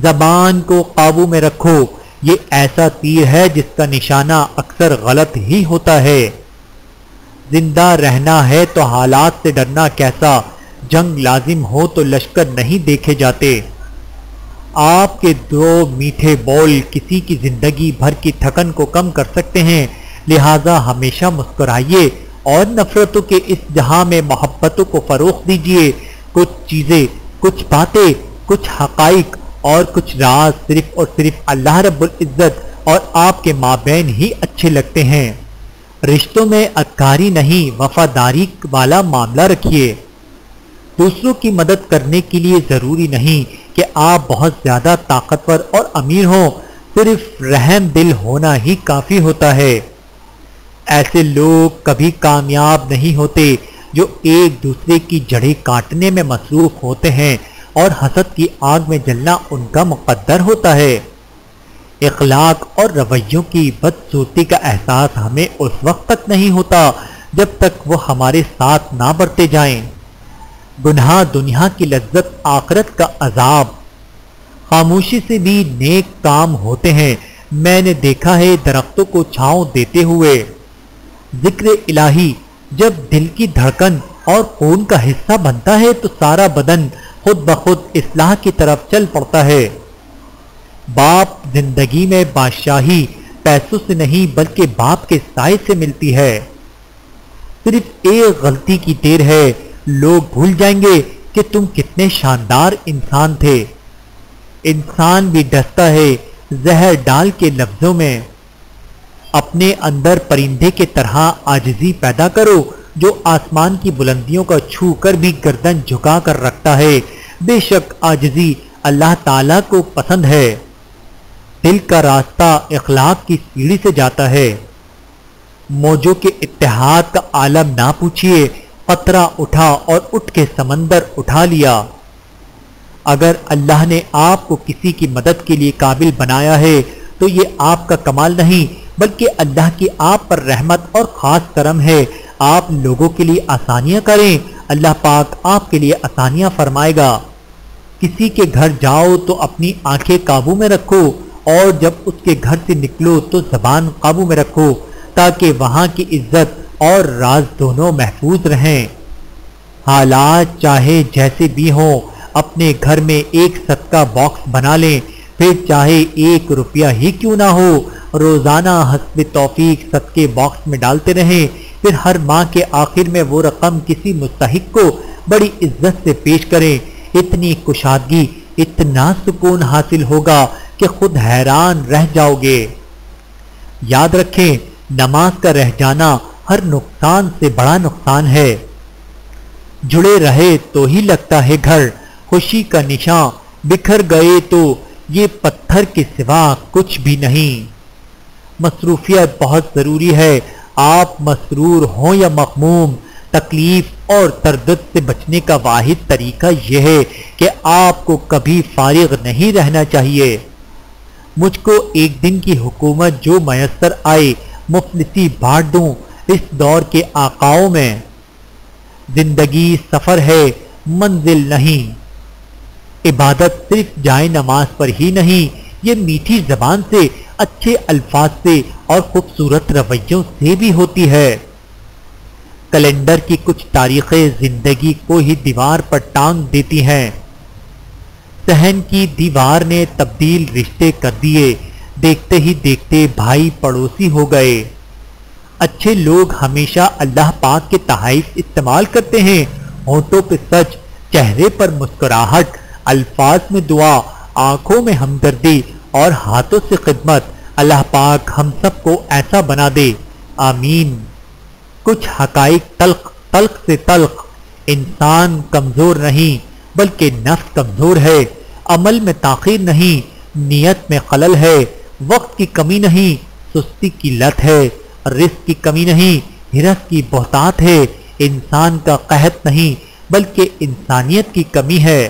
زبان کو قابو میں رکھو، یہ ایسا تیر ہے جس کا نشانہ اکثر غلط ہی ہوتا ہے۔ زندہ رہنا ہے تو حالات سے ڈرنا کیسا، جنگ لازم ہو تو لشکر نہیں دیکھے جاتے۔ آپ کے دو میٹھے بول کسی کی زندگی بھر کی تھکن کو کم کر سکتے ہیں، لہذا ہمیشہ مسکرائیے اور نفرتوں کے اس جہاں میں محبتوں کو فروغ دیجیے۔ کچھ چیزیں، کچھ باتیں، کچھ حقائق اور کچھ راز صرف اور صرف اللہ رب العزت اور آپ کے مابین ہی اچھے لگتے ہیں۔ رشتوں میں ادکاری نہیں، وفاداری والا معاملہ رکھیے۔ دوسروں کی مدد کرنے کے لیے ضروری نہیں کہ آپ بہت زیادہ طاقتور اور امیر ہوں، صرف رحم دل ہونا ہی کافی ہوتا ہے۔ ایسے لوگ کبھی کامیاب نہیں ہوتے جو ایک دوسرے کی جڑیں کاٹنے میں مصروف ہوتے ہیں اور حسد کی آگ میں جلنا ان کا مقدر ہوتا ہے۔ اخلاق اور رویوں کی بدصورتی کا احساس ہمیں اس وقت تک نہیں ہوتا جب تک وہ ہمارے ساتھ نہ بڑھتے جائیں۔ گناہ دنیا کی لذت، آخرت کا عذاب۔ خاموشی سے بھی نیک کام ہوتے ہیں، میں نے دیکھا ہے درختوں کو چھاؤں دیتے ہوئے۔ ذکر الہی جب دل کی دھڑکن اور خون کا حصہ بنتا ہے تو سارا بدن خود بخود اصلاح کی طرف چل پڑتا ہے۔ باپ زندگی میں بادشاہی پیسوں سے نہیں بلکہ باپ کے سائے سے ملتی ہے۔ صرف ایک غلطی کی دیر ہے، لوگ بھول جائیں گے کہ تم کتنے شاندار انسان تھے۔ انسان بھی ڈستا ہے زہر ڈال کے لفظوں میں۔ اپنے اندر پرندے کے طرح عاجزی پیدا کرو جو آسمان کی بلندیوں کا چھو کر بھی گردن جھکا کر رکھتا ہے۔ بے شک عاجزی اللہ تعالیٰ کو پسند ہے۔ دل کا راستہ اخلاق کی سیڑھی سے جاتا ہے۔ موجوں کے اتحاد کا عالم نہ پوچھیے، قطرہ اٹھا اور اٹھ کے سمندر اٹھا لیا۔ اگر اللہ نے آپ کو کسی کی مدد کے لیے قابل بنایا ہے تو یہ آپ کا کمال نہیں بلکہ اللہ کی آپ پر رحمت اور خاص کرم ہے۔ آپ لوگوں کے لیے آسانیاں کریں، اللہ پاک آپ کے لیے آسانیاں فرمائے گا۔ کسی کے گھر جاؤ تو اپنی آنکھیں قابو میں رکھو اور جب اس کے گھر سے نکلو تو زبان قابو میں رکھو تاکہ وہاں کی عزت اور راز دونوں محفوظ رہیں۔ حالات چاہے جیسے بھی ہوں، اپنے گھر میں ایک صدقہ باکس بنا لیں، پھر چاہے 1 روپیہ ہی کیوں نہ ہو، روزانہ حسب توفیق صدقے باکس میں ڈالتے رہیں، پھر ہر ماہ کے آخر میں وہ رقم کسی مستحق کو بڑی عزت سے پیش کریں۔ اتنی کشادگی، اتنا سکون حاصل ہوگا کہ خود حیران رہ جاؤ گے۔ یاد رکھیں، نماز کا رہ جانا ہر نقصان سے بڑا نقصان ہے۔ جڑے رہے تو ہی لگتا ہے گھر، خوشی کا نشان بکھر گئے تو یہ پتھر کے سوا کچھ بھی نہیں۔ مصروفیت بہت ضروری ہے۔ آپ مسرور ہوں یا مغموم، تکلیف اور تردد سے بچنے کا واحد طریقہ یہ ہے کہ آپ کو کبھی فارغ نہیں رہنا چاہیے۔ مجھ کو ایک دن کی حکومت جو میسر آئے مفلسی بانٹ دوں اس دور کے آقاؤں میں۔ زندگی سفر ہے، منزل نہیں۔ عبادت صرف جائے نماز پر ہی نہیں، یہ میٹھی زبان سے، اچھے الفاظ سے اور خوبصورت رویوں سے بھی ہوتی ہے۔ کیلنڈر کی کچھ تاریخیں زندگی کو ہی دیوار پر ٹانگ دیتی ہیں۔ صحن کی دیوار نے تبدیل رشتے کر دیے، دیکھتے ہی دیکھتے بھائی پڑوسی ہو گئے۔ اچھے لوگ ہمیشہ اللہ پاک کے تحائف استعمال کرتے ہیں، ہونٹوں پہ سچ، چہرے پر مسکراہٹ، الفاظ میں دعا، آنکھوں میں ہمدردی اور ہاتھوں سے خدمت۔ اللہ پاک ہم سب کو ایسا بنا دے، آمین۔ کچھ حقائق تلخ سے تلخ۔ انسان کمزور نہیں بلکہ نفس کمزور ہے، عمل میں تاخیر نہیں، نیت میں خلل ہے، وقت کی کمی نہیں، سستی کی لت ہے، رزق کی کمی نہیں، ہرس کی بہتات ہے، انسان کا قحط نہیں بلکہ انسانیت کی کمی ہے۔